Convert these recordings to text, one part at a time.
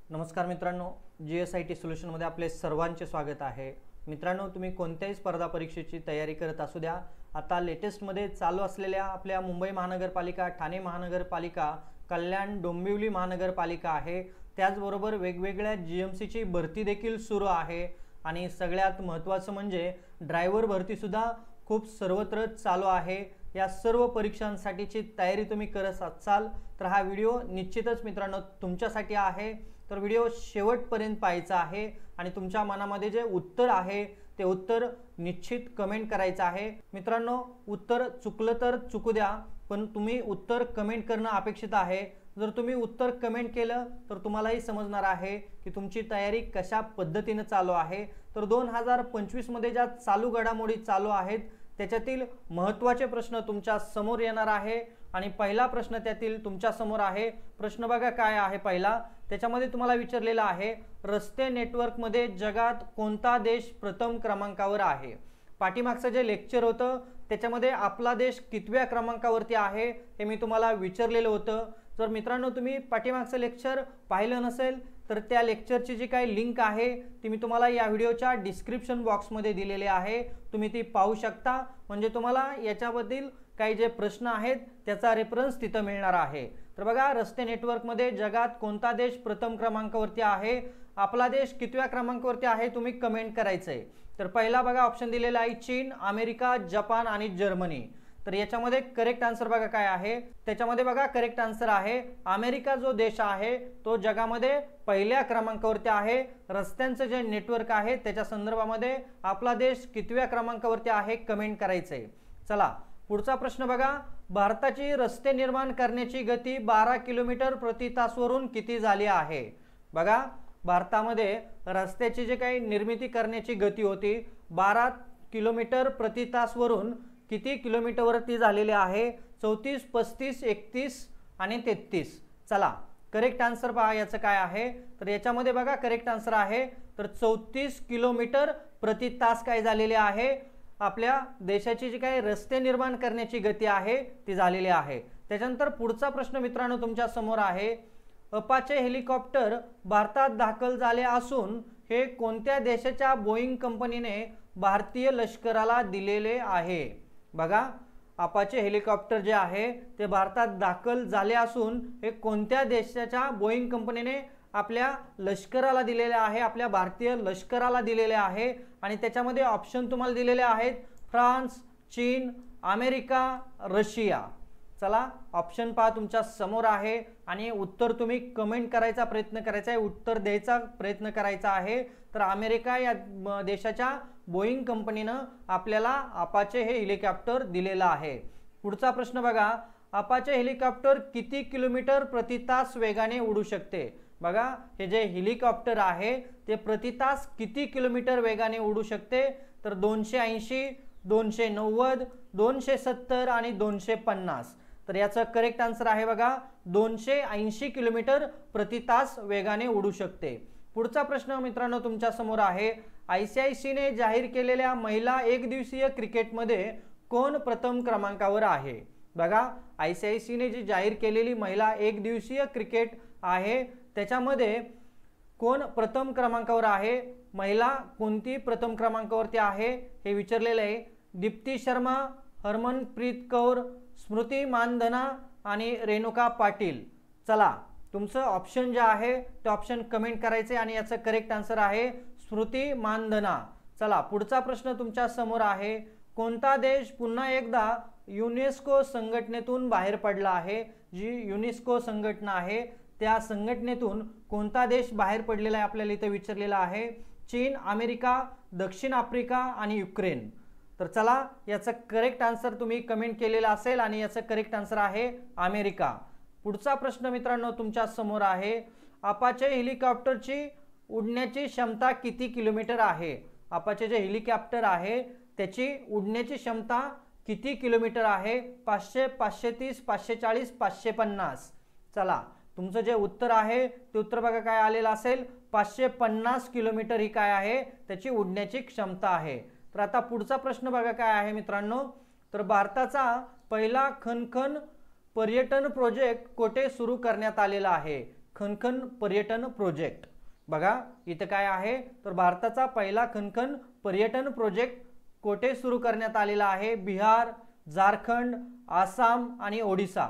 नमस्कार मित्रांनो, GSIT सोल्युशनमध्ये आपले सर्वांचे स्वागत आहे। मित्रांनो, तुम्ही कोणत्याही स्पर्धा परीक्षेची तयारी करत असू द्या, आता लेटेस्टमध्ये चालू असलेल्या आपल्या मुंबई महानगरपालिका, ठाणे महानगरपालिका, कल्याण डोंबिवली महानगरपालिका आहे, त्याचबरोबर वेगवेगळ्या GMCची भरती देखील सुरू आहे आणि सगळ्यात महत्त्वाचं म्हणजे ड्रायव्हर भरती सुद्धा खूप सर्वत्र चालू आहे। या सर्व परीक्षांसाठीची तयारी तुम्ही करत असाल तर हा व्हिडिओ निश्चितच मित्रांनो तुमच्यासाठी आहे। तर व्हिडिओ शेवटपर्यंत पाहायचा आहे आणि तुमच्या मनामध्ये जे उत्तर आहे ते उत्तर निश्चित कमेंट करायचं आहे। मित्रांनो, उत्तर चुकलं तर चुकू द्या, पण तुम्ही उत्तर कमेंट करणं अपेक्षित आहे। जर तुम्ही उत्तर कमेंट केलं तर तुम्हालाही समजणार आहे की तुमची तयारी कशा पद्धतीने चालू आहे। तर 2025 मध्ये ज्या चालू घडामोडी चालू आहेत त्याच्यातील महत्त्वाचे प्रश्न तुमच्या समोर येणार आहे आणि पहिला प्रश्न त्यातील तुमच्या समोर आहे। प्रश्न बघा काय आहे पहिला, त्याच्यामध्ये तुम्हाला विचारलेला आहे रस्ते नेटवर्क मध्ये जगात कोणता देश प्रथम क्रमांकावर आहे। पाठीमागचं जे लेक्चर होतं त्याच्यामध्ये आपला देश कितव्या क्रमांकावरती आहे हे मी तुम्हाला विचारलेलं होतं। जर मित्रांनो तुम्ही पाठीमागचं लेक्चर पाहिलं नसेल तर त्या लेक्चरची जी काही लिंक आहे ती मी तुम्हाला या व्हिडिओच्या डिस्क्रिप्शन बॉक्समध्ये दिलेली आहे, तुम्ही ती पाहू शकता। म्हणजे तुम्हाला याच्याबद्दल काही जे प्रश्न आहेत त्याचा रेफरन्स तिथं मिळणार आहे। तर बघा, रस्ते नेटवर्कमध्ये जगात कोणता देश प्रथम क्रमांकावरती आहे, आपला देश कितव्या क्रमांकावरती आहे तुम्ही कमेंट करायचंय। तर पहिला बघा ऑप्शन दिलेला आहे चीन, अमेरिका, जपान आणि जर्मनी। तर याच्यामध्ये करेक्ट आन्सर बघा काय आहे, त्याच्यामध्ये बघा करेक्ट आन्सर आहे अमेरिका जो देश आहे तो जगामध्ये पहिल्या क्रमांकावरती आहे। रस्त्यांचं जे नेटवर्क आहे त्याच्या संदर्भामध्ये आपला देश कितव्या क्रमांकावरती आहे कमेंट करायचंय। चला पुढचा प्रश्न बघा, भारताची रस्ते निर्माण करण्याची गती 12 किलोमीटर प्रति तास वरून किती झाली आहे। बघा, भारतामध्ये रस्त्याची जे काही निर्मिती करण्याची गती होती 12 किलोमीटर प्रति तास वरून किती किलोमीटरवरती झालेले आहे, 34, 35, 31 आणि 33। चला करेक्ट आन्सर पहा याचं काय आहे, तर याच्यामध्ये बघा करेक्ट आन्सर आहे तर 34 किलोमीटर प्रति तास काय झालेले आहे, आपल्या देशाची जी काही रस्ते निर्माण करण्याची गती आहे ती झालेली आहे। त्याच्यानंतर पुढचा प्रश्न मित्रांनो तुमच्या समोर आहे, अपाचे हेलिकॉप्टर भारतात दाखल झाले असून हे कोणत्या देशाच्या बोईंग कंपनीने भारतीय लष्कराला दिलेले आहे। बघा, अपाचे हेलिकॉप्टर जे आहे ते भारतात दाखल झाले असून हे कोणत्या देशाच्या बोईंग कंपनीने आपल्या लष्कराला दिलेले आहे, आपल्या भारतीय लष्कराला दिलेले आहे। आणि त्याच्यामध्ये ऑप्शन तुम्हाला दिलेले आहेत फ्रान्स, चीन, अमेरिका, रशिया। चला ऑप्शन पहा तुमच्या समोर आहे आणि उत्तर तुम्ही कमेंट करायचा प्रयत्न करायचा आहे, उत्तर द्यायचा प्रयत्न करायचा आहे। तर अमेरिका या देशाच्या बोईंग कंपनीनं आपल्याला अपाचे हे हेलिकॉप्टर दिलेलं आहे। पुढचा प्रश्न बघा, अपाचे हेलिकॉप्टर किती किलोमीटर प्रति तास वेगाने उडू शकते। बघा, हे जे हेलिकॉप्टर आहे ते प्रति तास किती किलोमीटर वेगाने उडू शकते, तर 280, 290, 270 आणि 250। तर याचं करेक्ट आन्सर आहे बघा 280 किलोमीटर प्रति तास वेगाने उडू शकते। पुढचा प्रश्न मित्रांनो तुमच्या समोर आहे, ICICने जाहीर केलेल्या महिला एकदिवसीय क्रिकेटमध्ये कोण प्रथम क्रमांकावर आहे। बघा, ICICने जी जाहीर केलेली महिला एकदिवसीय क्रिकेट आहे त्याच्यामध्ये कोण प्रथम क्रमांकावर आहे, महिला कोणती प्रथम क्रमांकावरती आहे हे विचारलेलं आहे। दीप्ती शर्मा, हरमनप्रीत कौर, स्मृती मानधना आणि रेणुका पाटील। चला तुमचं ऑप्शन जे आहे ते ऑप्शन कमेंट करायचे आणि याचं करेक्ट आन्सर आहे स्मृती मानधना। चला पुढचा प्रश्न तुमच्या समोर आहे, कोणता देश पुन्हा एकदा युनेस्को संघटनेतून बाहेर पडला आहे। जी युनेस्को संघटना आहे त्या संघटनेतून कोणता देश बाहेर पडलेला आहे आपल्याला इथे विचारलेला आहे। चीन, अमेरिका, दक्षिण आफ्रिका आणि युक्रेन। तर चला याचं करेक्ट आन्सर तुम्ही कमेंट केलेला असेल आणि याचं करेक्ट आन्सर आहे अमेरिका। पुढचा प्रश्न मित्रांनो तुमच्या समोर आहे, अपाचे हेलिकॉप्टरची उडण्याची क्षमता किती किलोमीटर आहे। अपाचे जे हेलिकॉप्टर आहे त्याची उडण्याची क्षमता किती किलोमीटर आहे, 500, 530, 540, 550। चला तुमचं जे उत्तर आहे ते उत्तर बघा काय आलेलं असेल, 550 किलोमीटर ही काय आहे त्याची उडण्याची क्षमता आहे। तर आता पुढचा प्रश्न बघा काय आहे मित्रांनो, तर भारताचा पहिला खनखन पर्यटन प्रोजेक्ट कोठे सुरू करण्यात आलेला आहे। खनखन पर्यटन प्रोजेक्ट? बघा इथं काय आहे, तर भारताचा पहिला खनखन पर्यटन प्रोजेक्ट कोठे सुरू करण्यात आलेला आहे? बिहार, झारखंड, आसाम आणि ओडिसा.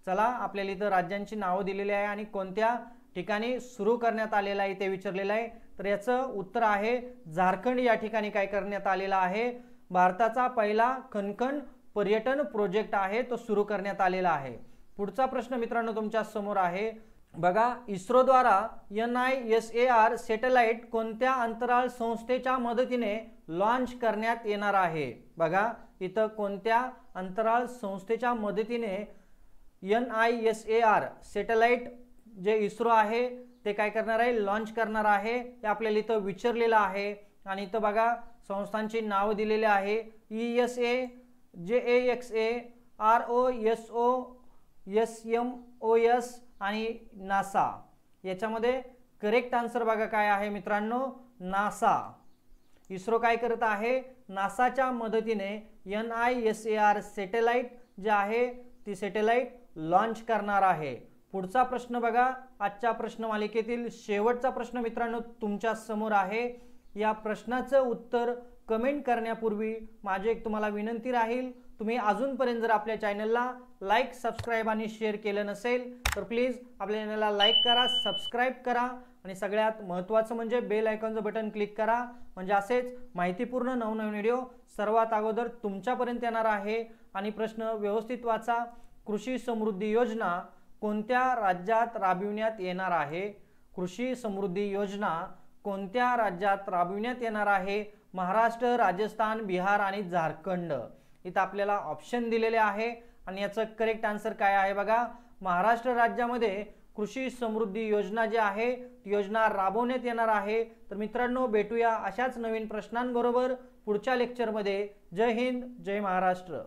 चला, आपल्याला इथं राज्यांची नावं दिलेली आहे आणि कोणत्या ठिकाणी सुरू करण्यात आलेला आहे ते विचारलेलं आहे. तर याचं उत्तर आहे झारखंड या ठिकाणी काय करण्यात आलेला आहे, भारताचा पहिला खनखन पर्यटन प्रोजेक्ट आहे तो सुरू करण्यात आलेला आहे. पुढचा प्रश्न मित्रांनो तुमच्या समोर आहे. बघा, इस्रो द्वारा NISAR सॅटेलाइट कोणत्या अंतराळ संस्थेच्या मदतीने लॉन्च करण्यात येणार आहे? बघा इथं कोणत्या अंतराळ संस्थेच्या मदतीने NISAR सॅटेलाइट जे इस्रो आहे ते काय करणार आहे, लॉन्च करणार आहे, ते आपल्याला इथं विचारलेलं आहे. आणि इथं बघा संस्थांची नाव दिलेली आहे, ESA, JAXA, ROSO, SMOS आणि नासा. याच्यामध्ये करेक्ट आन्सर बघा काय आहे मित्रांनो, नासा. इस्रो काय करत आहे, नासाच्या मदतीने NISAR सॅटेलाइट जे आहे ती सॅटेलाइट लॉन्च करणार आहे. पुढचा प्रश्न बघा, आजच्या प्रश्न मालिकेतील शेवटचा प्रश्न मित्रांनो तुमच्या समोर आहे. या प्रश्नाचं उत्तर कमेंट करण्यापूर्वी माझी एक तुम्हाला विनंती राहील, तुम्ही अजूनपर्यंत जर आपल्या चॅनलला लाईक, सबस्क्राईब आणि शेअर केलं नसेल तर प्लीज आपल्या चॅनलला लाईक करा, सबस्क्राईब करा आणि सगळ्यात महत्त्वाचं म्हणजे बेल आयकॉनचं बटन क्लिक करा, म्हणजे असेच माहितीपूर्ण नवनवीन व्हिडिओ सर्वात अगोदर तुमच्यापर्यंत येणार आहे. आणि प्रश्न व्यवस्थित वाचा. कृषी समृद्धी योजना कोणत्या राज्यात राबविण्यात येणार आहे? कृषी समृद्धी योजना कोणत्या राज्यात राबविण्यात येणार आहे? महाराष्ट्र, राजस्थान, बिहार आणि झारखंड. इथं आपल्याला ऑप्शन दिलेले आहे आणि याचं करेक्ट आन्सर काय आहे बघा, महाराष्ट्र राज्यामध्ये कृषी समृद्धी योजना जी आहे ती योजना राबवण्यात येणार आहे. तर मित्रांनो भेटूया अशाच नवीन प्रश्नांबरोबर पुढच्या लेक्चरमध्ये. जय हिंद, जय महाराष्ट्र.